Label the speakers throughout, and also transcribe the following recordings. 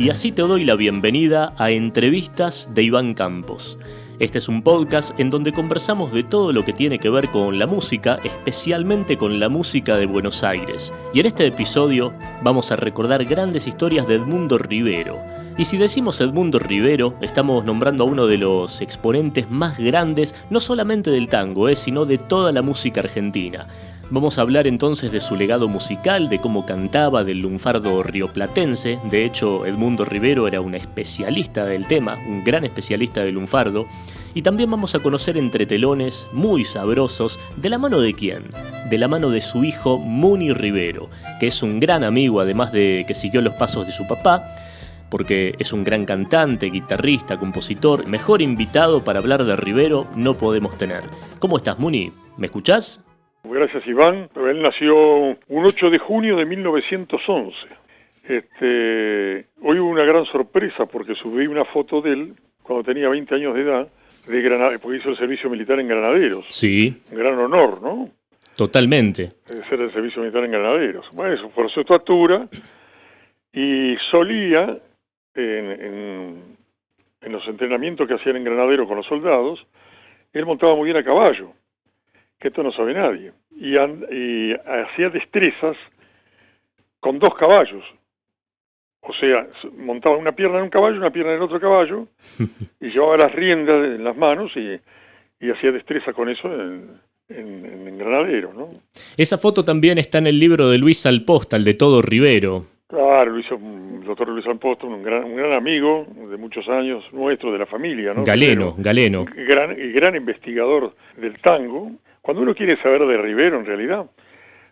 Speaker 1: y así te doy la bienvenida a Entrevistas de Iván Campos. Este es un podcast en donde conversamos de todo lo que tiene que ver con la música, especialmente con la música de Buenos Aires. Y en este episodio vamos a recordar grandes historias de Edmundo Rivero. Y si decimos Edmundo Rivero, estamos nombrando a uno de los exponentes más grandes, no solamente del tango, sino de toda la música argentina. Vamos a hablar entonces de su legado musical, de cómo cantaba, del lunfardo rioplatense. De hecho, Edmundo Rivero era un especialista del tema, un gran especialista del lunfardo. Y también vamos a conocer entretelones muy sabrosos. ¿De la mano de quién? De la mano de su hijo Muni Rivero, que es un gran amigo, además de que siguió los pasos de su papá, porque es un gran cantante, guitarrista, compositor. Mejor invitado para hablar de Rivero no podemos tener. ¿Cómo estás, Muni? ¿Me escuchás?
Speaker 2: Gracias, Iván. Él nació un 8 de junio de 1911. Hoy hubo una gran sorpresa porque subí una foto de él cuando tenía 20 años de edad, porque hizo el servicio militar en Granaderos.
Speaker 1: Sí.
Speaker 2: Un gran honor, ¿no?
Speaker 1: Totalmente.
Speaker 2: Ser el servicio militar en Granaderos. Bueno, eso por su estatura, y solía, en los entrenamientos que hacían en Granaderos con los soldados, él montaba muy bien a caballo, que esto no sabe nadie, y hacía destrezas con 2 caballos. O sea, montaba una pierna en un caballo, una pierna en el otro caballo, y llevaba las riendas en las manos y hacía destreza con eso en Granadero, ¿no?
Speaker 1: Esa foto también está en el libro de Luis Alposta, el de Todo Rivero.
Speaker 2: Claro, el doctor Luis Alposta, un gran amigo de muchos años nuestro, de la familia, ¿no?
Speaker 1: Galeno.
Speaker 2: Gran investigador del tango. Cuando uno quiere saber de Rivero, en realidad,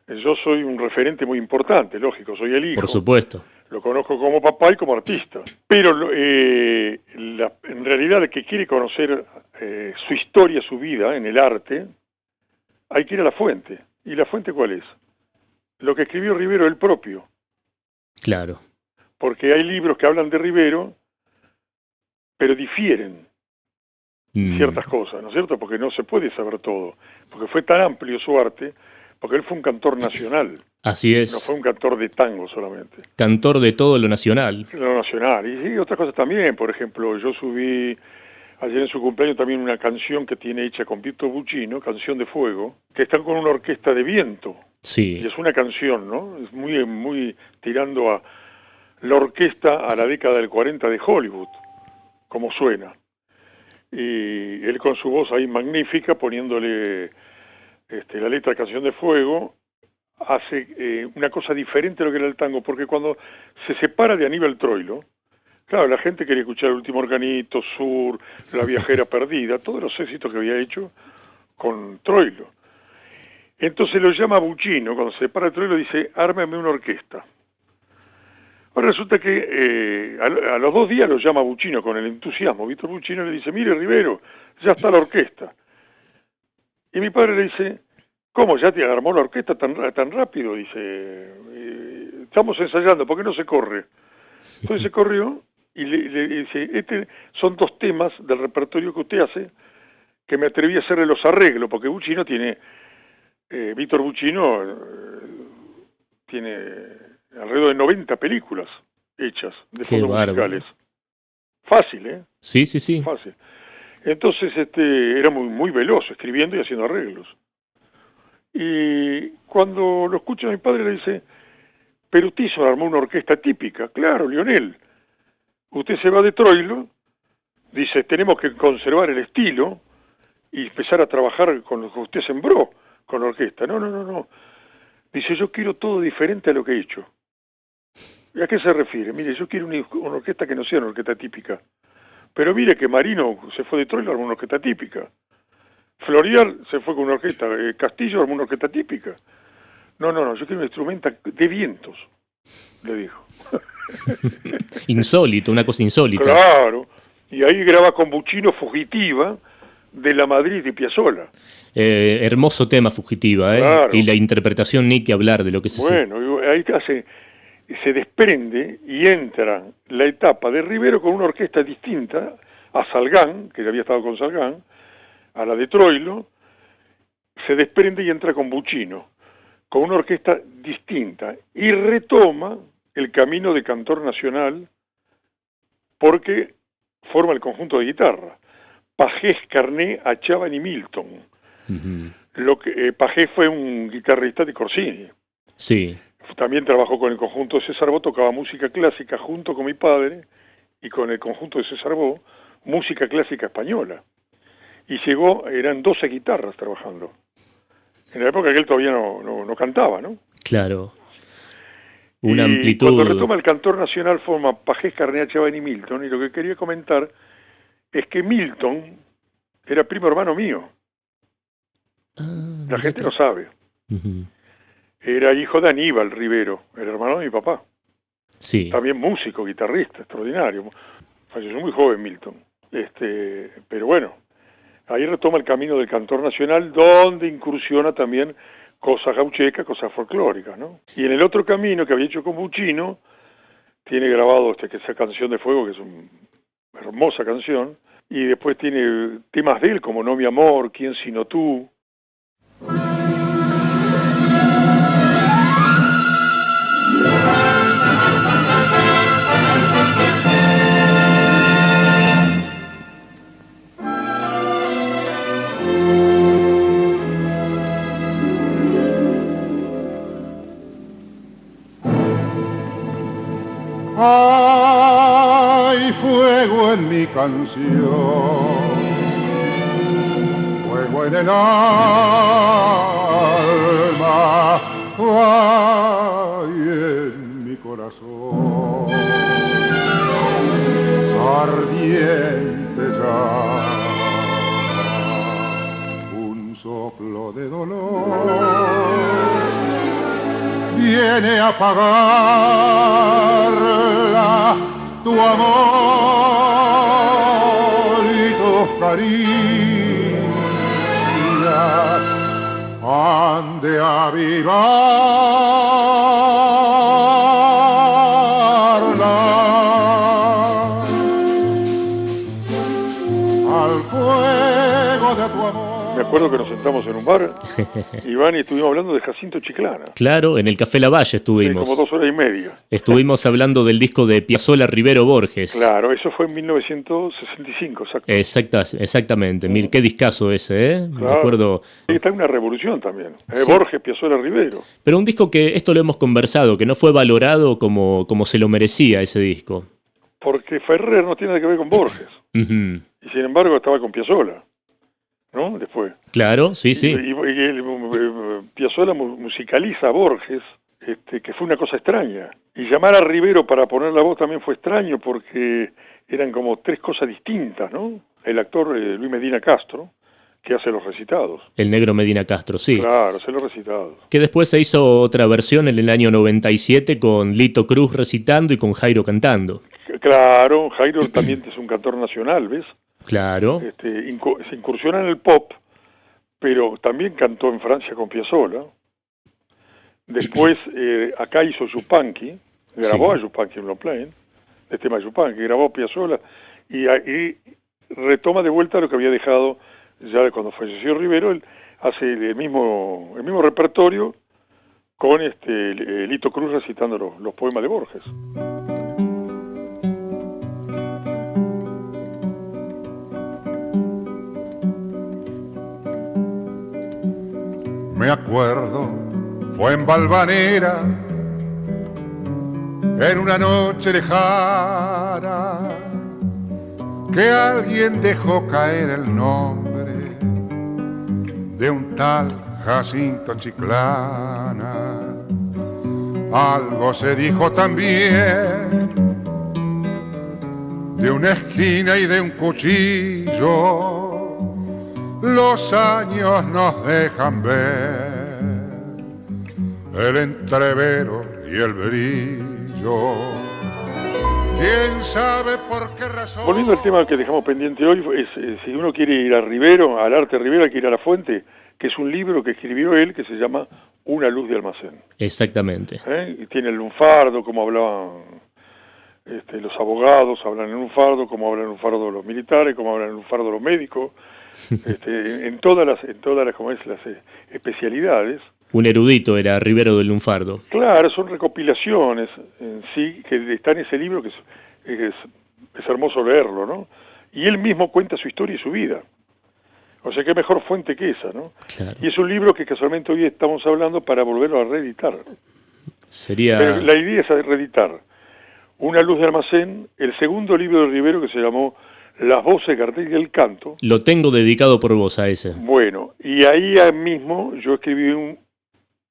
Speaker 2: yo soy un referente muy importante, lógico, soy el hijo.
Speaker 1: Por supuesto.
Speaker 2: Lo conozco como papá y como artista. Pero en realidad el que quiere conocer su historia, su vida en el arte, hay que ir a la fuente. ¿Y la fuente cuál es? Lo que escribió Rivero él propio.
Speaker 1: Claro.
Speaker 2: Porque hay libros que hablan de Rivero, pero difieren ciertas cosas, ¿no es cierto? Porque no se puede saber todo. Porque fue tan amplio su arte, porque él fue un cantor nacional.
Speaker 1: Así es.
Speaker 2: No fue un cantor de tango solamente.
Speaker 1: Cantor de todo lo nacional.
Speaker 2: Lo nacional. Y otras cosas también. Por ejemplo, yo subí ayer en su cumpleaños también una canción que tiene hecha con Víctor Buccino, Canción de Fuego, que está con una orquesta de viento.
Speaker 1: Sí.
Speaker 2: Y es una canción, ¿no? Es muy tirando a la orquesta a la década del 40 de Hollywood, como suena. Y él con su voz ahí magnífica, poniéndole la letra Canción de Fuego, hace una cosa diferente a lo que era el tango, porque cuando se separa de Aníbal Troilo, claro, la gente quería escuchar El último organito, Sur, La viajera perdida, todos los éxitos que había hecho con Troilo. Entonces lo llama Buccino, cuando se separa de Troilo dice, ármame una orquesta. Ahora resulta que a los 2 días lo llama Buccino con el entusiasmo. Víctor Buccino le dice, mire Rivero, ya está la orquesta. Y mi padre le dice, ¿cómo ya te armó la orquesta tan rápido? Dice, estamos ensayando, ¿por qué no se corre? Entonces se corrió y le dice, son 2 temas del repertorio que usted hace que me atreví a hacerle los arreglos, porque Buccino tiene, Víctor Buccino tiene alrededor de 90 películas hechas de fondos musicales. Fácil, ¿eh?
Speaker 1: Sí.
Speaker 2: Fácil. Entonces era muy veloz, escribiendo y haciendo arreglos. Y cuando lo escucha mi padre le dice, pero usted armó una orquesta típica. Claro, Lionel. Usted se va de Troilo, dice, tenemos que conservar el estilo y empezar a trabajar con lo que usted sembró con la orquesta. No. Dice, yo quiero todo diferente a lo que he hecho. ¿Y a qué se refiere? Mire, yo quiero una orquesta que no sea una orquesta típica. Pero mire que Marino se fue de Troilo, armó una orquesta típica. Florial se fue con una orquesta, Castillo armó una orquesta típica. No, yo quiero un instrumento de vientos, le dijo.
Speaker 1: Insólito, una cosa insólita.
Speaker 2: Claro, y ahí graba con Buccino Fugitiva de la Madrid de Piazzolla.
Speaker 1: Hermoso tema Fugitiva,
Speaker 2: Claro.
Speaker 1: Y la interpretación ni que hablar de lo que se hace.
Speaker 2: Bueno, ahí se desprende y entra la etapa de Rivero con una orquesta distinta a Salgán, que ya había estado con Salgán, a la de Troilo, se desprende y entra con Buccino, con una orquesta distinta, y retoma el camino de cantor nacional porque forma el conjunto de guitarra. Pagés, Carné, Achaban y Milton. Pagés fue un guitarrista de Corsini.
Speaker 1: Sí.
Speaker 2: También trabajó con el conjunto de César Bo, tocaba música clásica junto con mi padre y con el conjunto de César Bo, música clásica española. Y eran 12 guitarras trabajando. En la época que él todavía no cantaba, ¿no?
Speaker 1: Claro. Una
Speaker 2: y
Speaker 1: amplitud.
Speaker 2: Cuando retoma el cantor nacional forma Pagés, Carné, Achaban y Milton, y lo que quería comentar es que Milton era primo hermano mío. La gente no sabe. Era hijo de Aníbal Rivero, el hermano de mi papá.
Speaker 1: Sí.
Speaker 2: También músico, guitarrista, extraordinario. Falleció muy joven Milton. Pero bueno, ahí retoma el camino del cantor nacional, donde incursiona también cosas gauchecas, cosas folclóricas, ¿no? Y en el otro camino que había hecho con Buccino, tiene grabado que esa Canción de Fuego, que es una hermosa canción, y después tiene temas de él como No mi amor, ¿Quién sino tú?
Speaker 3: Hay fuego en mi canción, fuego en el alma, hay en mi corazón, ardiente llama, un soplo de dolor viene a apagarla, tu amor y tus caricias han de avivarla al fuego de tu amor.
Speaker 2: Me acuerdo que nos sentamos en un bar, Iván, y estuvimos hablando de Jacinto Chiclana.
Speaker 1: Claro, en el Café Lavalle estuvimos.
Speaker 2: Como 2 horas y media.
Speaker 1: Estuvimos hablando del disco de Piazzolla Rivero Borges.
Speaker 2: Claro, eso fue en 1965, exacto.
Speaker 1: Exactamente. Mira, qué discazo ese, ¿eh?
Speaker 2: Claro.
Speaker 1: Me acuerdo.
Speaker 2: Está en una revolución también.
Speaker 1: Sí.
Speaker 2: Borges, Piazzolla, Rivero.
Speaker 1: Pero un disco que, esto lo hemos conversado, que no fue valorado como se lo merecía ese disco.
Speaker 2: Porque Ferrer no tiene nada que ver con Borges. Y sin embargo estaba con Piazzolla, ¿no? Después.
Speaker 1: Claro, sí, sí.
Speaker 2: Y Piazzolla musicaliza a Borges, que fue una cosa extraña. Y llamar a Rivero para poner la voz también fue extraño porque eran como 3 cosas distintas, ¿no? El actor Luis Medina Castro, que hace los recitados.
Speaker 1: El negro Medina Castro, sí.
Speaker 2: Claro, hace los recitados.
Speaker 1: Que después se hizo otra versión en el año 97 con Lito Cruz recitando y con Jairo cantando.
Speaker 2: Claro, Jairo también es un cantor nacional, ¿ves?
Speaker 1: Claro.
Speaker 2: Se incursiona en el pop, pero también cantó en Francia con Piazzolla. Después acá hizo Yupanqui, grabó a Yupanqui en Longplain, el tema de Yupanqui, grabó a Piazzolla y retoma de vuelta lo que había dejado ya cuando falleció Rivero. Él hace el mismo repertorio con Lito Cruz recitando los poemas de Borges.
Speaker 3: Me acuerdo, fue en Valvanera, en una noche lejana, que alguien dejó caer el nombre de un tal Jacinto Chiclana. Algo se dijo también de una esquina y de un cuchillo. Los años nos dejan ver el entrevero y el brillo. ¿Quién sabe por qué razón?
Speaker 2: Volviendo al tema que dejamos pendiente hoy, si uno quiere ir a Rivero, al arte Rivero, hay que ir a La Fuente, que es un libro que escribió él que se llama Una luz de almacén.
Speaker 1: Exactamente.
Speaker 2: Y tiene el lunfardo, como hablaban los abogados, hablan en lunfardo, como hablan en lunfardo los militares, como hablan en lunfardo los médicos. En todas las como es, las especialidades.
Speaker 1: Un erudito era Rivero del Lunfardo.
Speaker 2: Claro, son recopilaciones en sí que están en ese libro que es es hermoso leerlo, ¿no? Y él mismo cuenta su historia y su vida. O sea, qué mejor fuente que esa, ¿no?
Speaker 1: Claro.
Speaker 2: Y es un libro que casualmente hoy estamos hablando para volverlo a reeditar.
Speaker 1: Sería...
Speaker 2: Pero la idea es reeditar Una luz de almacén, el segundo libro de Rivero que se llamó Las voces, Gardel y el canto.
Speaker 1: Lo tengo dedicado por vos a ese.
Speaker 2: Bueno, y ahí mismo yo escribí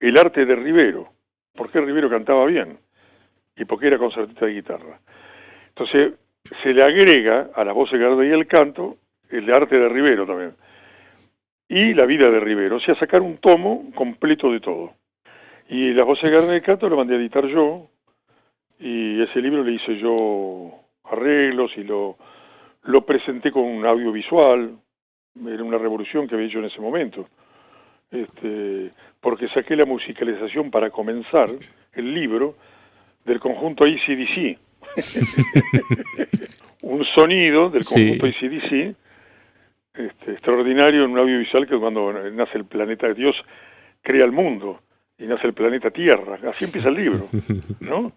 Speaker 2: El arte de Rivero. ¿Por qué Rivero cantaba bien? Y por qué era concertista de guitarra. Entonces, se le agrega a las voces, Gardel y el canto el arte de Rivero también. Y la vida de Rivero, o sea, sacar un tomo completo de todo. Y las voces, Gardel y el canto lo mandé a editar yo, y ese libro le hice yo arreglos y lo presenté con un audiovisual. Era una revolución que había hecho en ese momento. Porque saqué la musicalización para comenzar el libro del conjunto AC/DC. Un sonido del conjunto AC/DC extraordinario en un audiovisual, que cuando nace el planeta de Dios crea el mundo y nace el planeta Tierra. Así empieza el libro, ¿no?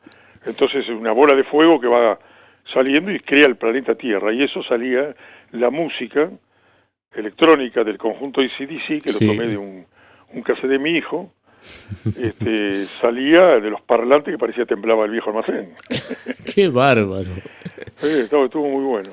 Speaker 2: Entonces una bola de fuego que va saliendo y crea el planeta Tierra, y eso salía la música electrónica del conjunto AC/DC, que lo tomé de un cassette de mi hijo. Salía de los parlantes que parecía temblaba el viejo almacén.
Speaker 1: ¡Qué bárbaro!
Speaker 2: Estuvo muy bueno.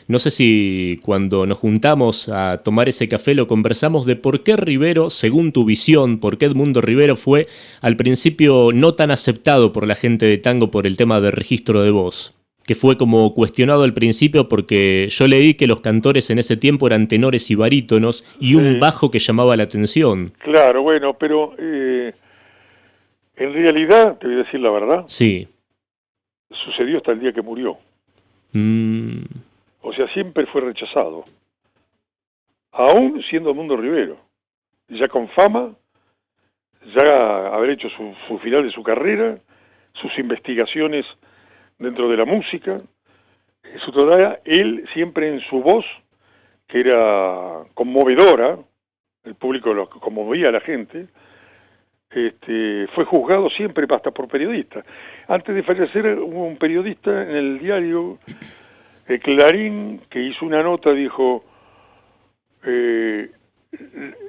Speaker 1: No sé si cuando nos juntamos a tomar ese café lo conversamos de por qué Rivero, según tu visión, por qué Edmundo Rivero fue al principio no tan aceptado por la gente de tango por el tema del registro de voz, que fue como cuestionado al principio porque yo leí que los cantores en ese tiempo eran tenores y barítonos y un bajo que llamaba la atención.
Speaker 2: Claro, bueno, pero en realidad, te voy a decir la verdad, sucedió hasta el día que murió. O sea, siempre fue rechazado, aún siendo Edmundo Rivero, ya con fama, ya haber hecho su final de su carrera, sus investigaciones dentro de la música, su totalidad, él siempre en su voz, que era conmovedora, el público lo conmovía a la gente, fue juzgado siempre hasta por periodistas. Antes de fallecer hubo un periodista en el diario El Clarín que hizo una nota, dijo,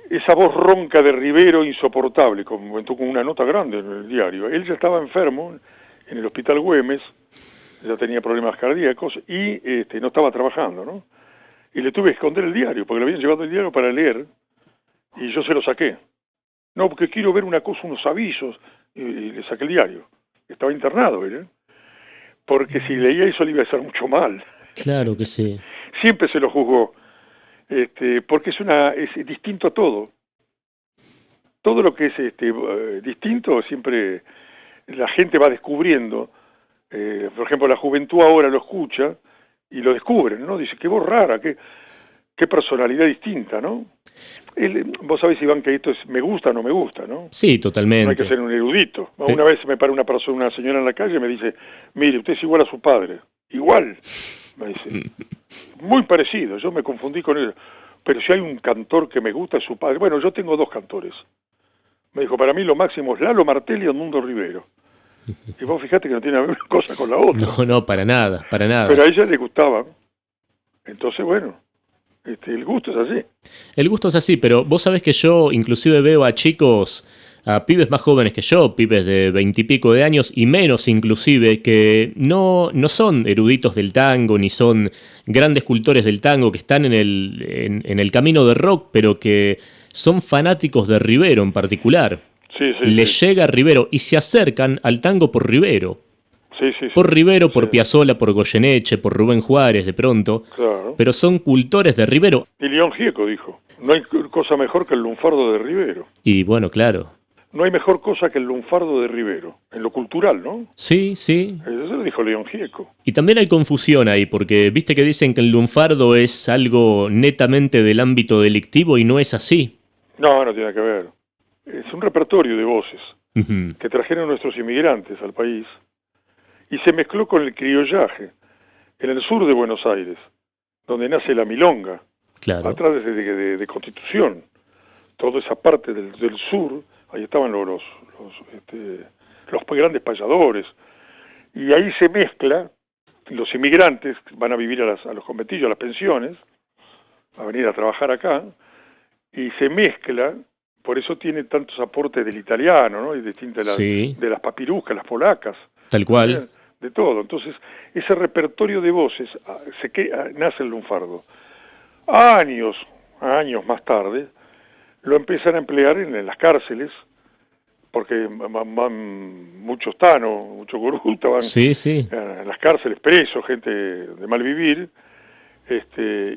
Speaker 2: esa voz ronca de Rivero insoportable, comentó con una nota grande en el diario. Él ya estaba enfermo en el hospital Güemes, ya tenía problemas cardíacos y no estaba trabajando, ¿no? Y le tuve que esconder el diario, porque le habían llevado el diario para leer, y yo se lo saqué. No, porque quiero ver una cosa, unos avisos, y le saqué el diario. Estaba internado, ¿eh? Porque si leía eso le iba a hacer mucho mal.
Speaker 1: Claro que sí.
Speaker 2: Siempre se lo juzgó, porque es distinto a todo. Todo lo que es distinto, siempre la gente va descubriendo. Por ejemplo, la juventud ahora lo escucha y lo descubren, ¿no? Dice, qué voz rara, qué personalidad distinta, ¿no? Vos sabés, Iván, que esto es me gusta o no me gusta, ¿no?
Speaker 1: Sí, totalmente.
Speaker 2: No hay que ser un erudito. Una vez me paró una señora en la calle y me dice, mire, usted es igual a su padre. Igual, me dice. Muy parecido, yo me confundí con él. Pero si hay un cantor que me gusta es su padre. Bueno, yo tengo dos cantores. Me dijo, para mí lo máximo es Lalo Martelli y Edmundo Rivero. Y vos fijate que no tiene una cosa con la otra.
Speaker 1: No, para nada, para nada.
Speaker 2: Pero a ella le gustaba. Entonces, bueno, el gusto es así.
Speaker 1: El gusto es así, pero vos sabés que yo inclusive veo a chicos, a pibes más jóvenes que yo, pibes de 20 y pico de años y menos inclusive, que no son eruditos del tango, ni son grandes cultores del tango, que están en el camino de rock, pero que son fanáticos de Rivero en particular. Les llega Rivero y se acercan al tango por Rivero. Por Rivero, por Piazzolla, por Goyeneche, por Rubén Juárez de pronto.
Speaker 2: Claro.
Speaker 1: Pero son cultores de Rivero.
Speaker 2: Y León Gieco dijo, no hay cosa mejor que el lunfardo de Rivero.
Speaker 1: Y bueno, claro.
Speaker 2: No hay mejor cosa que el lunfardo de Rivero, en lo cultural, ¿no?
Speaker 1: Sí.
Speaker 2: Eso lo dijo León Gieco.
Speaker 1: Y también hay confusión ahí, porque viste que dicen que el lunfardo es algo netamente del ámbito delictivo y no es así.
Speaker 2: No tiene que ver. Es un repertorio de voces que trajeron nuestros inmigrantes al país y se mezcló con el criollaje en el sur de Buenos Aires, donde nace la milonga, atrás de Constitución. Toda esa parte del sur, ahí estaban los grandes payadores, y ahí se mezcla los inmigrantes van a vivir a los conventillos, a las pensiones, a venir a trabajar acá, y se mezcla, por eso tiene tantos aportes del italiano, ¿no? Y distintas
Speaker 1: Sí,
Speaker 2: de las papiruscas, las polacas,
Speaker 1: tal cual.
Speaker 2: de todo. Entonces, ese repertorio de voces nace el lunfardo. Años más tarde, lo empiezan a emplear en las cárceles, porque van muchos tanos, muchos gorutas, van
Speaker 1: Sí, sí.
Speaker 2: en las cárceles presos, gente de mal vivir,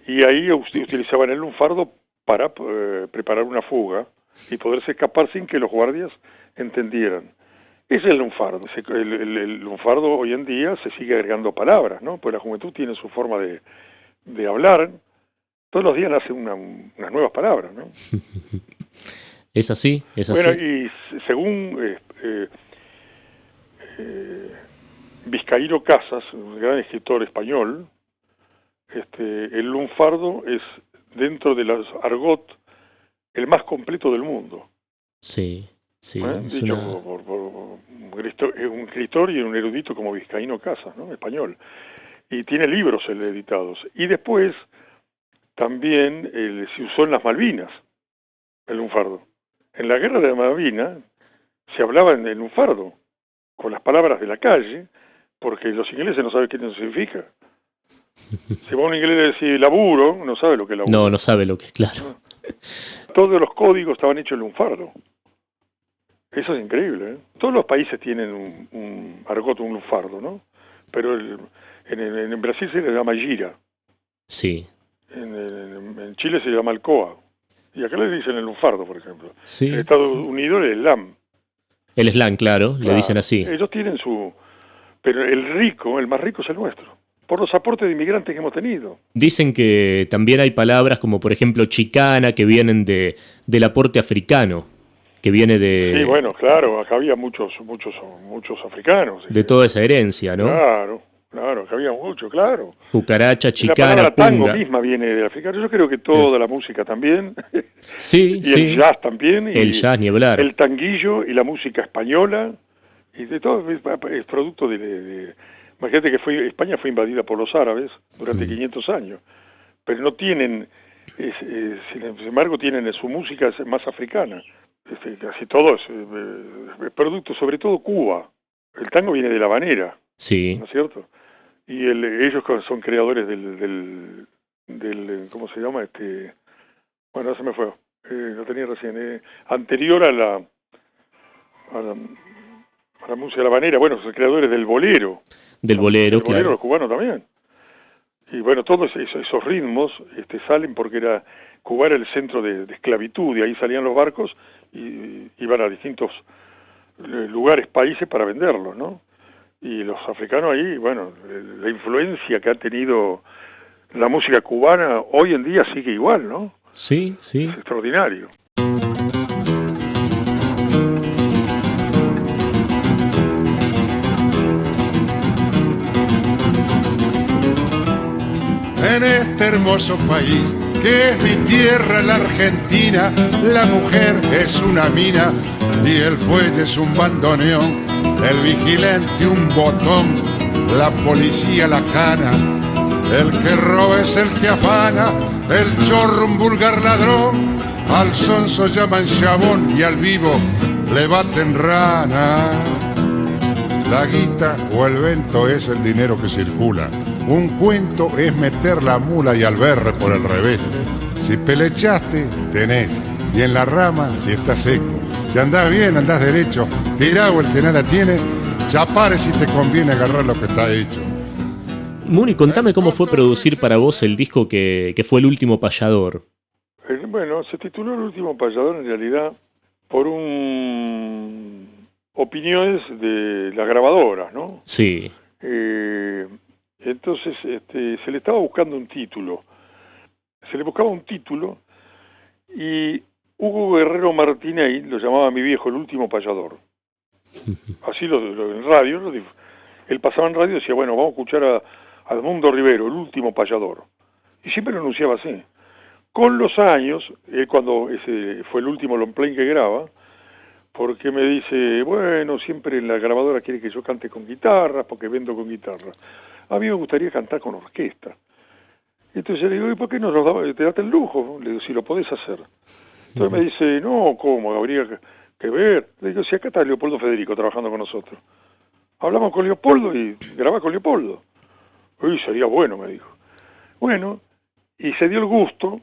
Speaker 2: y ahí utilizaban el lunfardo para preparar una fuga y poderse escapar sin que los guardias entendieran. Ese es el lunfardo. El lunfardo hoy en día se sigue agregando palabras, ¿no? Pues la juventud tiene su forma de hablar. Todos los días nace unas nuevas palabras, ¿no?
Speaker 1: Es así, es así.
Speaker 2: Bueno, y según Vizcaíno Casas, un gran escritor español, el lunfardo es, dentro de los argot, el más completo del mundo.
Speaker 1: Sí, sí. Es
Speaker 2: Dicho
Speaker 1: una...
Speaker 2: por un escritor y un erudito como Vizcaíno Casas, ¿no? Español. Y tiene libros editados. Y después también se usó en las Malvinas el lunfardo. En la guerra de la Malvinas se hablaba en el lunfardo, con las palabras de la calle, porque los ingleses no saben qué eso significa. Si va un inglés a decir laburo, no sabe lo que es laburo.
Speaker 1: No, no sabe lo que es, claro.
Speaker 2: Todos los códigos estaban hechos en lunfardo. Eso es increíble, ¿eh? Todos los países tienen un argot, un lunfardo, ¿no? Pero en Brasil se le llama gira.
Speaker 1: Sí.
Speaker 2: En Chile se llama alcoa. Y acá le dicen el lunfardo, por ejemplo.
Speaker 1: Sí.
Speaker 2: En Estados Unidos el slam.
Speaker 1: El slang, claro, le dicen así.
Speaker 2: Ellos tienen su... Pero el más rico es el nuestro, por los aportes de inmigrantes que hemos tenido.
Speaker 1: Dicen que también hay palabras como, por ejemplo, chicana, que vienen del aporte africano, que viene de...
Speaker 2: Sí, bueno, claro, acá había muchos africanos.
Speaker 1: De toda esa herencia, ¿no?
Speaker 2: Claro, que había mucho, claro.
Speaker 1: Cucaracha,
Speaker 2: La
Speaker 1: chicana,
Speaker 2: palabra tango
Speaker 1: punga.
Speaker 2: misma viene del africano. Yo creo que toda la música también,
Speaker 1: Sí,
Speaker 2: y
Speaker 1: sí.
Speaker 2: el jazz también, y
Speaker 1: El jazz, ni hablar.
Speaker 2: el tanguillo y la música española, y de todo es producto de imagínate que España fue invadida por los árabes durante 500 años, pero no tienen, sin embargo tienen su música más africana. Casi todo es producto, sobre todo Cuba. El tango viene de La Habanera,
Speaker 1: Sí.
Speaker 2: ¿no es cierto? Y ellos son creadores del ¿cómo se llama? Bueno, se me fue, lo tenía recién, anterior a la música de La Habanera, bueno, son creadores del bolero.
Speaker 1: Del bolero,
Speaker 2: El bolero,
Speaker 1: claro.
Speaker 2: los cubanos también. Y bueno, todos esos ritmos salen porque Cuba era el centro de esclavitud, y ahí salían los barcos y iban a distintos lugares, países para venderlos, ¿no? Y los africanos ahí, bueno, la influencia que ha tenido la música cubana hoy en día sigue igual, ¿no?
Speaker 1: Sí, sí.
Speaker 2: Es extraordinario.
Speaker 3: En este hermoso país que es mi tierra, la Argentina, la mujer es una mina y el fuelle es un bandoneón, el vigilante un botón, la policía la cana, el que roba es el que afana, el chorro un vulgar ladrón, al sonso llaman chabón y al vivo le baten rana. La guita o el vento es el dinero que circula. Un cuento es meter la mula y al berre por el revés. Si pelechaste, tenés. Y en la rama, si está seco. Si andás bien, andás derecho. Tirado el que nada tiene. Chapare si te conviene agarrar lo que está hecho.
Speaker 1: Muni, contame cómo fue producir para vos el disco que fue El Último Payador.
Speaker 2: Bueno, se tituló El Último Payador en realidad por opiniones de las grabadoras, ¿no?
Speaker 1: Sí.
Speaker 2: Entonces se le estaba buscando un título. Se le buscaba un título y Hugo Guerrero Martínez lo llamaba mi viejo El Último Payador. Así en radio, él pasaba en radio y decía, bueno, vamos a escuchar a Edmundo Rivero, El Último Payador. Y siempre lo anunciaba así. Con los años, cuando ese fue el último long play que graba, porque me dice, bueno, siempre la grabadora quiere que yo cante con guitarra, porque vendo con guitarra. A mí me gustaría cantar con orquesta. Entonces le digo, ¿y por qué no te das el lujo? Le digo, si lo podés hacer. Entonces me dice, no, ¿cómo? Habría que ver. Le digo, si acá está Leopoldo Federico trabajando con nosotros. Hablamos con Leopoldo y grabá con Leopoldo. Uy, sería bueno, me dijo. Bueno, y se dio el gusto,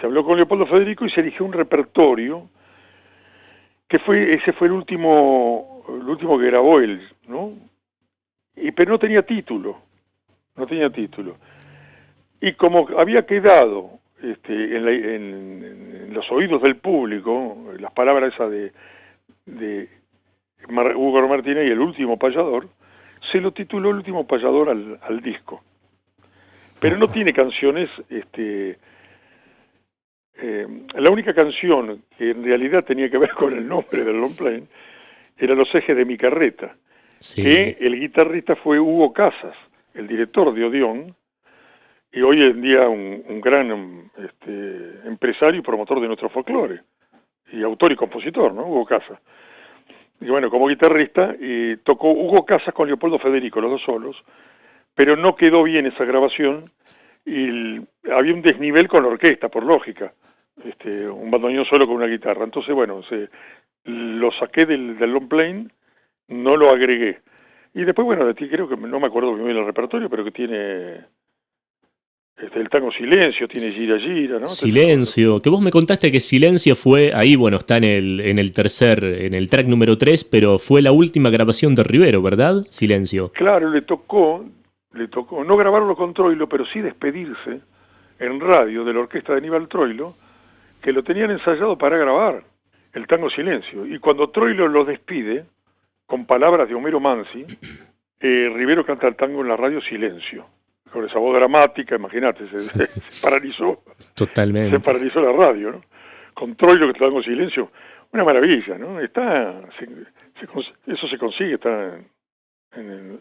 Speaker 2: se habló con Leopoldo Federico y se eligió un repertorio, ese fue el último que grabó él, ¿no? Pero no tenía título. Y como había quedado en los oídos del público, las palabras esas de Hugo Martínez y el último payador, se lo tituló El último payador al disco. Pero no tiene canciones, la única canción que en realidad tenía que ver con el nombre del long play era Los ejes de mi carreta,
Speaker 1: Sí.
Speaker 2: que el guitarrista fue Hugo Casas, el director de Odeón, y hoy en día un gran empresario y promotor de nuestro folclore, y autor y compositor, ¿no? Hugo Casas. Y bueno, como guitarrista, tocó Hugo Casas con Leopoldo Federico, los dos solos, pero no quedó bien esa grabación, y había un desnivel con la orquesta, por lógica, un bandoneón solo con una guitarra. Entonces, bueno, lo saqué del long play, no lo agregué. Y después, bueno, de ti creo que, no me acuerdo muy bien el repertorio, pero que tiene el tango Silencio, tiene Gira Gira, ¿no?
Speaker 1: Silencio, que vos me contaste que Silencio fue, ahí bueno, está en el track número 3, pero fue la última grabación de Rivero, ¿verdad? Silencio.
Speaker 2: Claro, le tocó no grabarlo con Troilo, pero sí despedirse en radio de la orquesta de Aníbal Troilo, que lo tenían ensayado para grabar el tango Silencio. Y cuando Troilo lo despide, con palabras de Homero Mansi, Rivero canta el tango en la radio Silencio. Con esa voz dramática, imagínate, se paralizó.
Speaker 1: Totalmente.
Speaker 2: Se paralizó la radio, ¿no? Con Troilo que está dando Silencio, una maravilla, ¿no? Eso se consigue, está en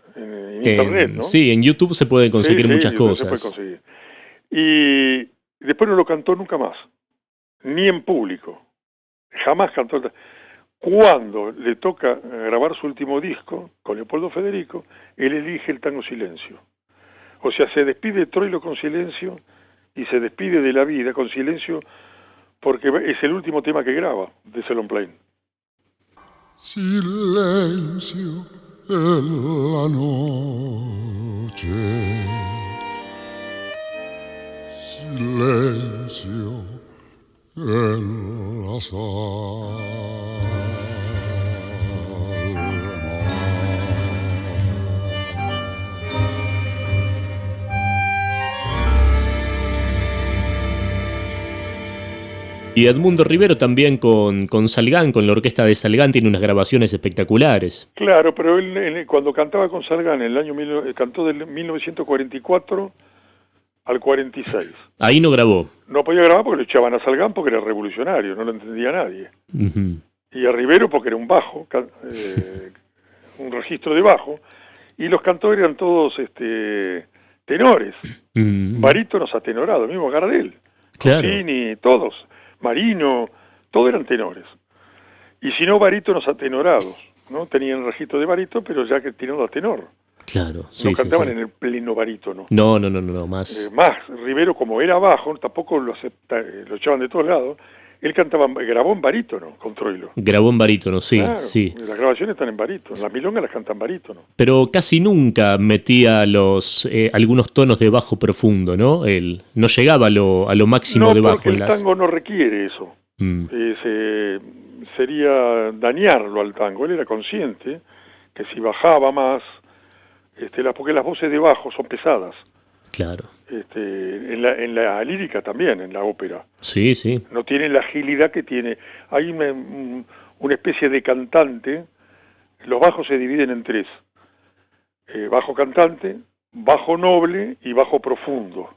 Speaker 2: internet, ¿no?
Speaker 1: Sí, en YouTube se pueden conseguir muchas cosas.
Speaker 2: Se puede conseguir. Y después no lo cantó nunca más, ni en público. Jamás cantó. Cuando le toca grabar su último disco con Leopoldo Federico, él elige el tango Silencio. O sea, se despide de Troilo con Silencio y se despide de la vida con Silencio porque es el último tema que graba de ese long play.
Speaker 3: Silencio en la noche, silencio en la sala.
Speaker 1: Y Edmundo Rivero también con Salgán, con la orquesta de Salgán, tiene unas grabaciones espectaculares.
Speaker 2: Claro, pero él cuando cantaba con Salgán, cantó del 1944 al 46.
Speaker 1: Ahí no grabó.
Speaker 2: No podía grabar porque lo echaban a Salgán porque era revolucionario, no lo entendía nadie.
Speaker 1: Uh-huh.
Speaker 2: Y a Rivero porque era un bajo, un registro de bajo, y los cantores eran todos tenores, barítonos atenorados, mismo Gardel,
Speaker 1: claro.
Speaker 2: Costini, todos. Marino, todos eran tenores. Y si no, barítonos atenorados, ¿no? Tenían registro de barítono, pero ya que tirando a tenor.
Speaker 1: Claro, sí.
Speaker 2: No cantaban
Speaker 1: sí.
Speaker 2: en el pleno barítono.
Speaker 1: No, más.
Speaker 2: Más, Rivero, como era bajo, tampoco lo echaban de todos lados. Él grabó en barítono con Troilo.
Speaker 1: Grabó en barítono, sí,
Speaker 2: claro,
Speaker 1: sí.
Speaker 2: Las grabaciones están en barítono, las milongas las cantan barítono.
Speaker 1: Pero casi nunca metía algunos tonos de bajo profundo, ¿no? Él no llegaba a lo máximo de bajo.
Speaker 2: No, porque el tango no requiere eso. Sería dañarlo al tango. Él era consciente que si bajaba más, porque las voces de bajo son pesadas.
Speaker 1: Claro.
Speaker 2: En la lírica también, en la ópera.
Speaker 1: Sí, sí.
Speaker 2: No tiene la agilidad que tiene. Hay una especie de cantante. Los bajos se dividen en tres. Bajo cantante, bajo noble y bajo profundo.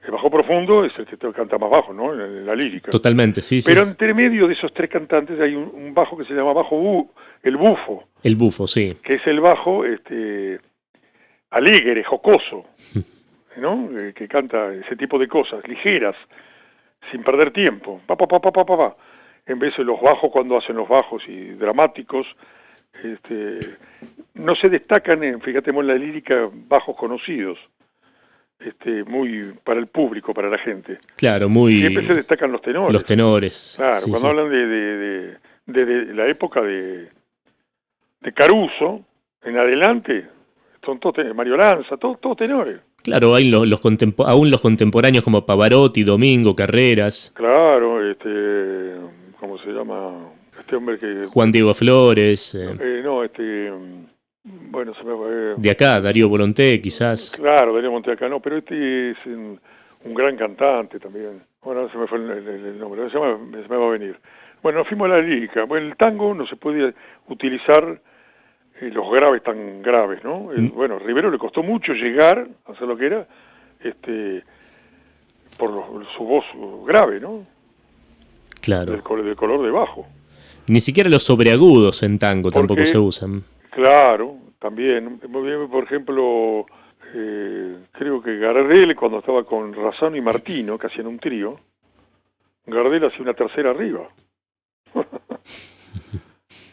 Speaker 2: El bajo profundo es el que canta más bajo, ¿no? En la lírica.
Speaker 1: Totalmente, sí, sí.
Speaker 2: Pero entre medio de esos tres cantantes hay un bajo que se llama el bufo.
Speaker 1: El bufo, sí.
Speaker 2: Que es el bajo alegre, jocoso, ¿no? Que canta ese tipo de cosas, ligeras, sin perder tiempo. en vez de los bajos, cuando hacen los bajos y dramáticos, no se destacan, fíjate en la lírica, bajos conocidos, muy para el público, para la gente.
Speaker 1: Claro, muy...
Speaker 2: Siempre se destacan los tenores.
Speaker 1: Los tenores.
Speaker 2: Claro,
Speaker 1: sí,
Speaker 2: cuando hablan de la época de Caruso, en adelante, son todos Mario Lanza, todos tenores.
Speaker 1: Claro, hay aún los contemporáneos como Pavarotti, Domingo, Carreras.
Speaker 2: Claro, ¿cómo se llama? Este hombre que...
Speaker 1: Juan Diego Flores.
Speaker 2: Bueno, se me fue...
Speaker 1: De acá, Darío Volonté, quizás.
Speaker 2: Claro, Darío Volonté acá, no, pero es un gran cantante también. Bueno, se me fue el nombre, se me va a venir. Bueno, nos fuimos a la lírica. Bueno, el tango no se podía utilizar los graves tan graves, ¿no? Bueno, Rivero le costó mucho llegar a hacer lo que era, por su voz grave, ¿no?
Speaker 1: Claro.
Speaker 2: Del color de bajo.
Speaker 1: Ni siquiera los sobreagudos en tango tampoco se usan.
Speaker 2: Claro, también. Muy bien, por ejemplo, creo que Gardel, cuando estaba con Razzano y Martino, que hacían un trío, Gardel hacía una tercera arriba.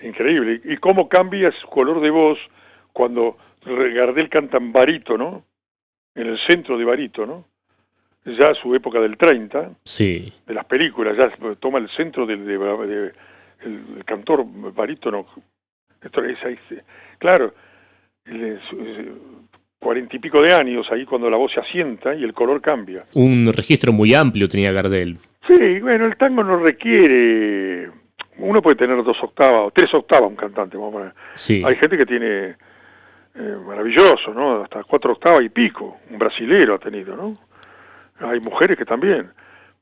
Speaker 2: Increíble. Y cómo cambia su color de voz cuando Gardel canta en barítono, en el centro de barítono, ya su época del 30,
Speaker 1: sí,
Speaker 2: de las películas, ya toma el centro el cantor barítono. Claro, 40 y pico de años ahí cuando la voz se asienta y el color cambia.
Speaker 1: Un registro muy amplio tenía Gardel.
Speaker 2: Sí, bueno, el tango no requiere... Uno puede tener 2 octavas o 3 octavas un cantante, vamos a poner.
Speaker 1: Sí.
Speaker 2: Hay gente que tiene maravilloso, ¿no? Hasta 4 octavas y pico, un brasilero ha tenido, ¿no? Hay mujeres que también,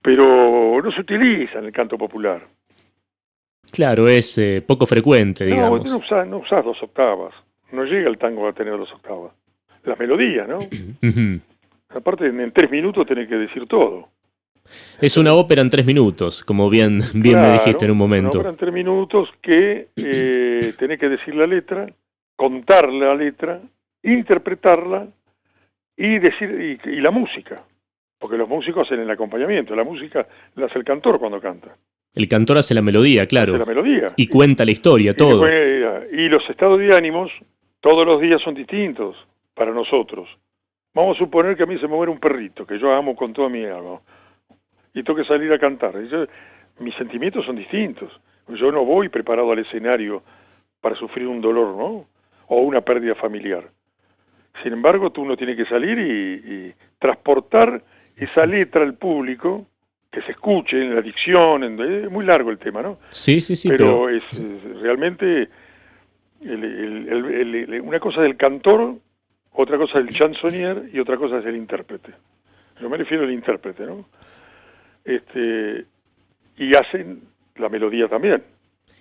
Speaker 2: pero no se utiliza en el canto popular.
Speaker 1: Claro, es poco frecuente, digamos.
Speaker 2: No usás 2 octavas, no llega el tango a tener 2 octavas. La melodía, ¿no? Aparte, en 3 minutos tenés que decir todo.
Speaker 1: Es una ópera en 3 minutos, como bien
Speaker 2: Claro,
Speaker 1: me dijiste en un momento.
Speaker 2: Una ópera en 3 minutos que tenés que decir la letra, contar la letra, interpretarla y decir y la música. Porque los músicos hacen el acompañamiento, la música la hace el cantor cuando canta.
Speaker 1: El cantor hace la melodía, claro.
Speaker 2: Hace la melodía.
Speaker 1: Y cuenta la historia, todo.
Speaker 2: Y los estados de ánimos todos los días son distintos para nosotros. Vamos a suponer que a mí se me muere un perrito, que yo amo con toda mi alma, y tengo que salir a cantar. Mis sentimientos son distintos. Yo no voy preparado al escenario para sufrir un dolor, ¿no? O una pérdida familiar. Sin embargo, uno tiene que salir y transportar esa letra al público, que se escuche en la dicción, es muy largo el tema, ¿no?
Speaker 1: Sí,
Speaker 2: pero es realmente una cosa del cantor, otra cosa del chansonnier y otra cosa es el intérprete. Yo me refiero al intérprete, ¿no? Y hacen la melodía también.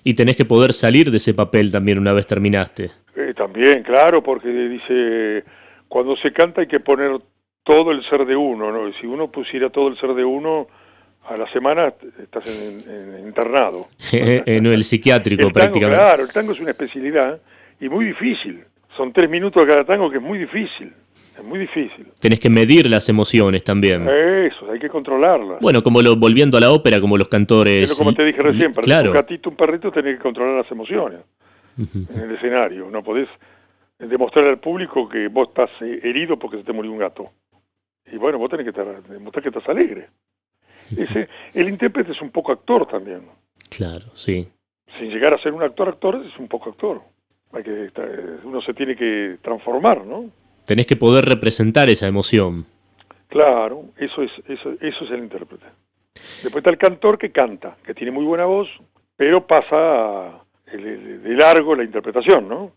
Speaker 1: Y tenés que poder salir de ese papel también una vez terminaste.
Speaker 2: También, claro, porque dice, cuando se canta hay que poner todo el ser de uno, ¿no? Si uno pusiera todo el ser de uno, a la semana estás internado.
Speaker 1: No, el psiquiátrico prácticamente.
Speaker 2: Claro, el tango es una especialidad y muy difícil. Son 3 minutos de cada tango que es muy difícil. Es muy difícil.
Speaker 1: Tenés que medir las emociones también.
Speaker 2: Eso, hay que controlarlas.
Speaker 1: Bueno, volviendo a la ópera, como los cantores...
Speaker 2: Pero como te dije recién, para
Speaker 1: claro.
Speaker 2: un gatito, un perrito, tenés que controlar las emociones en el escenario. No podés demostrar al público que vos estás herido porque se te murió un gato. Y bueno, vos tenés que demostrar que estás alegre. El intérprete es un poco actor también.
Speaker 1: Claro, sí.
Speaker 2: Sin llegar a ser un actor, es un poco actor. Uno se tiene que transformar, ¿no?
Speaker 1: Tenés que poder representar esa emoción.
Speaker 2: Claro, eso es el intérprete. Después está el cantor que canta, que tiene muy buena voz, pero pasa de largo la interpretación, ¿no?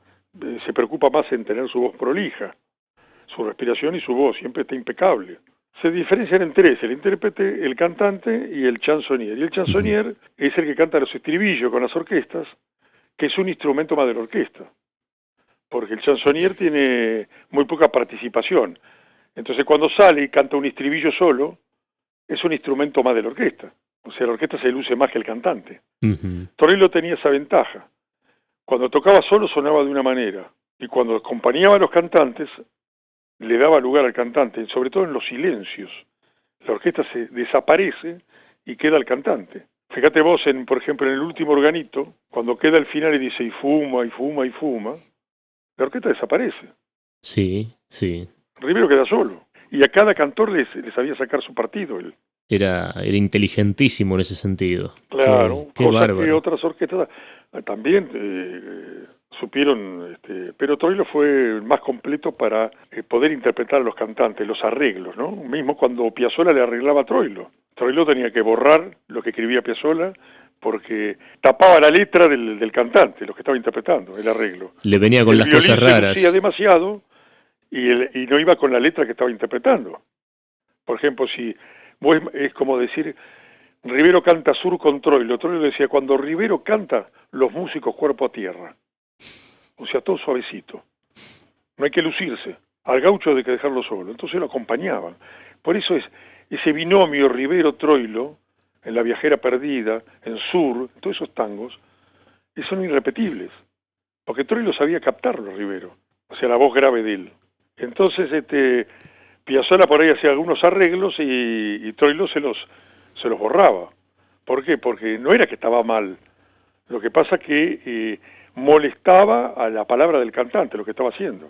Speaker 2: Se preocupa más en tener su voz prolija, su respiración y su voz, siempre está impecable. Se diferencian en 3, el intérprete, el cantante y el chansonnier. Y el chansonnier es el que canta los estribillos con las orquestas, que es un instrumento más de la orquesta. Porque el chansonnier tiene muy poca participación. Entonces cuando sale y canta un estribillo solo, es un instrumento más de la orquesta. O sea, la orquesta se luce más que el cantante. Torello tenía esa ventaja. Cuando tocaba solo sonaba de una manera, y cuando acompañaba a los cantantes, le daba lugar al cantante, sobre todo en los silencios. La orquesta se desaparece y queda el cantante. Fíjate vos, por ejemplo, en el último organito, cuando queda el final y dice y fuma, y fuma, y fuma, la orquesta desaparece.
Speaker 1: Sí, sí.
Speaker 2: Rivero queda solo. Y a cada cantor les sabía sacar su partido.
Speaker 1: Era inteligentísimo en ese sentido.
Speaker 2: Claro,
Speaker 1: qué
Speaker 2: cosa
Speaker 1: bárbaro.
Speaker 2: que otras orquestas también supieron, pero Troilo fue el más completo para poder interpretar a los cantantes, los arreglos, ¿no? Mismo cuando Piazzolla le arreglaba a Troilo. Troilo tenía que borrar lo que escribía Piazzolla porque tapaba la letra del cantante, lo que estaba interpretando, el arreglo.
Speaker 1: Le venía con las cosas raras.
Speaker 2: Se lucía demasiado y no iba con la letra que estaba interpretando. Por ejemplo, si es como decir, Rivero canta sur con Troilo. Troilo decía, cuando Rivero canta, los músicos cuerpo a tierra. O sea, todo suavecito. No hay que lucirse. Al gaucho hay que dejarlo solo. Entonces lo acompañaban. Por eso ese binomio Rivero-Troilo, en La Viajera Perdida, en Sur, todos esos tangos, son irrepetibles. Porque Troilo sabía captarlo, Rivero. O sea, la voz grave de él. Entonces, Piazzolla por ahí hacía algunos arreglos y Troilo se los borraba. ¿Por qué? Porque no era que estaba mal. Lo que pasa que molestaba a la palabra del cantante, lo que estaba haciendo.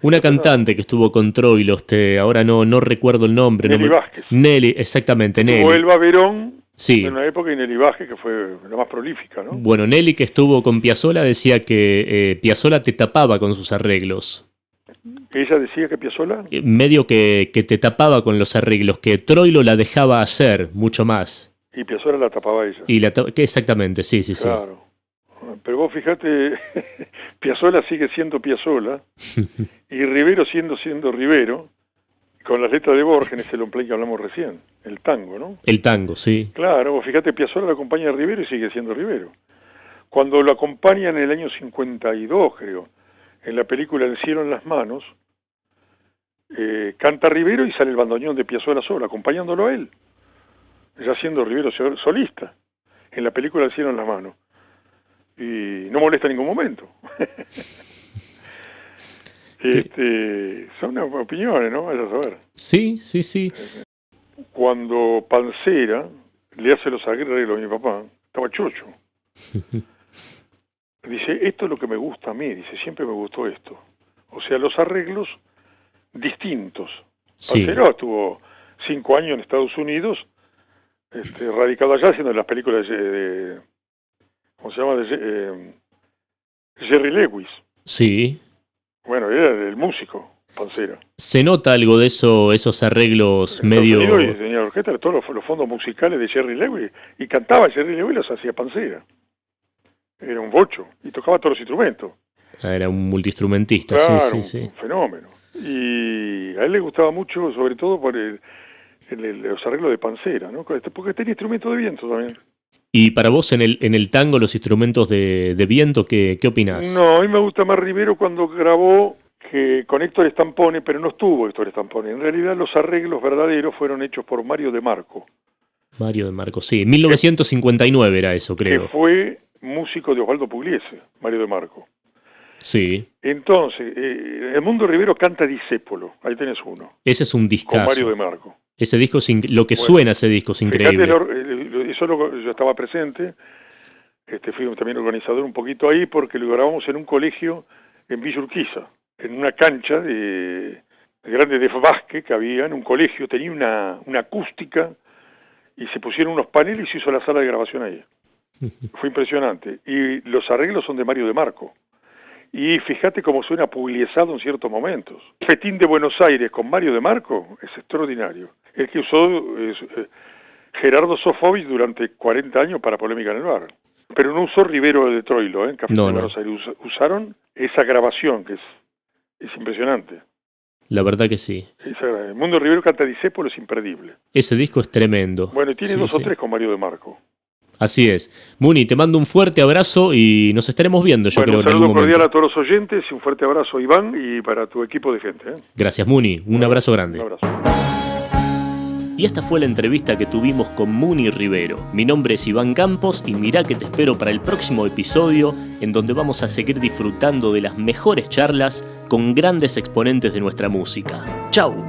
Speaker 1: Una cantante que estuvo con Troilo, ahora no recuerdo el nombre.
Speaker 2: Nelly Vázquez.
Speaker 1: Nelly, exactamente, Nelly.
Speaker 2: O Elba Verón,
Speaker 1: sí.
Speaker 2: En una época, y Nelly Vázquez, que fue la más prolífica, ¿no?
Speaker 1: Bueno, Nelly, que estuvo con Piazzolla, decía que Piazzolla te tapaba con sus arreglos.
Speaker 2: Ella decía que Piazzolla...
Speaker 1: medio que te tapaba con los arreglos, que Troilo la dejaba hacer mucho más.
Speaker 2: Y Piazzolla la tapaba a ella.
Speaker 1: Exactamente, sí.
Speaker 2: Claro. Pero vos fijate, Piazzolla sigue siendo Piazzolla y Rivero siendo Rivero, con las letras de Borges en ese long play que hablamos recién, el tango, ¿no?
Speaker 1: El tango, sí.
Speaker 2: Claro, vos fíjate, Piazzolla lo acompaña a Rivero y sigue siendo Rivero. Cuando lo acompañan en el año 52, creo, en la película El cielo en las manos, canta Rivero y sale el bandoneón de Piazzolla solo, acompañándolo a él, ya siendo Rivero solista, en la película El cielo en las manos. Y no molesta en ningún momento. Son opiniones, ¿no? Vaya a saber.
Speaker 1: Sí.
Speaker 2: Cuando Pancera le hace los arreglos a mi papá, estaba chocho. Dice, esto es lo que me gusta a mí, dice, siempre me gustó esto. O sea, los arreglos distintos.
Speaker 1: Sí.
Speaker 2: Pancera estuvo 5 años en Estados Unidos, radicado allá haciendo las películas de ¿cómo se llama? De Jerry Lewis.
Speaker 1: Sí.
Speaker 2: Bueno, era el músico, Pancera.
Speaker 1: Se nota algo de eso, esos arreglos
Speaker 2: en
Speaker 1: medio...
Speaker 2: Estados Unidos, y tenía orquesta, todos los fondos musicales de Jerry Lewis, y cantaba Jerry Lewis, los hacía Pancera. Era un bocho, y tocaba todos los instrumentos.
Speaker 1: Era un multiinstrumentista,
Speaker 2: claro,
Speaker 1: sí.
Speaker 2: Un fenómeno. Y a él le gustaba mucho, sobre todo por los arreglos de Pancera, ¿no? Porque tenía instrumentos de viento también.
Speaker 1: Y para vos en el tango, los instrumentos de viento, ¿qué opinás?
Speaker 2: No, a mí me gusta más Rivero cuando grabó con Héctor Stampone, pero no estuvo Héctor Stampone. En realidad los arreglos verdaderos fueron hechos por Mario De Marco.
Speaker 1: Mario De Marco, sí. 1959 era eso, creo.
Speaker 2: Que fue músico de Osvaldo Pugliese, Mario De Marco.
Speaker 1: Sí.
Speaker 2: Entonces, el Mundo Rivero canta Discépolo, ahí tenés uno.
Speaker 1: Ese es un discazo.
Speaker 2: Con Mario De Marco.
Speaker 1: Ese disco, lo que suena ese disco es increíble.
Speaker 2: Yo estaba presente, fui también organizador un poquito ahí, porque lo grabamos en un colegio en Villa Urquiza, en una cancha de grande de básquet que había en un colegio, tenía una acústica, y se pusieron unos paneles y se hizo la sala de grabación ahí. Fue impresionante. Y los arreglos son de Mario De Marco. Y fíjate cómo suena Pugliesado en ciertos momentos. Fetín de Buenos Aires con Mario De Marco es extraordinario. El que usó Gerardo Sofovich durante 40 años para Polémica en el Bar. Pero no usó Rivero de Troilo, en Café de Buenos Aires. Usaron esa grabación que es impresionante.
Speaker 1: La verdad que sí.
Speaker 2: El Mundo Rivero canta Discépolo, es imperdible.
Speaker 1: Ese disco es tremendo.
Speaker 2: Bueno, y tiene 2 o 3 con Mario De Marco.
Speaker 1: Así es. Muni, te mando un fuerte abrazo y nos estaremos viendo, yo creo, en algún momento.
Speaker 2: Un saludo cordial a todos los oyentes y un fuerte abrazo, Iván, y para tu equipo de gente.
Speaker 1: Gracias, Muni. Un abrazo grande.
Speaker 2: Un abrazo.
Speaker 1: Y esta fue la entrevista que tuvimos con Muni Rivero. Mi nombre es Iván Campos y mirá que te espero para el próximo episodio, en donde vamos a seguir disfrutando de las mejores charlas con grandes exponentes de nuestra música. ¡Chau!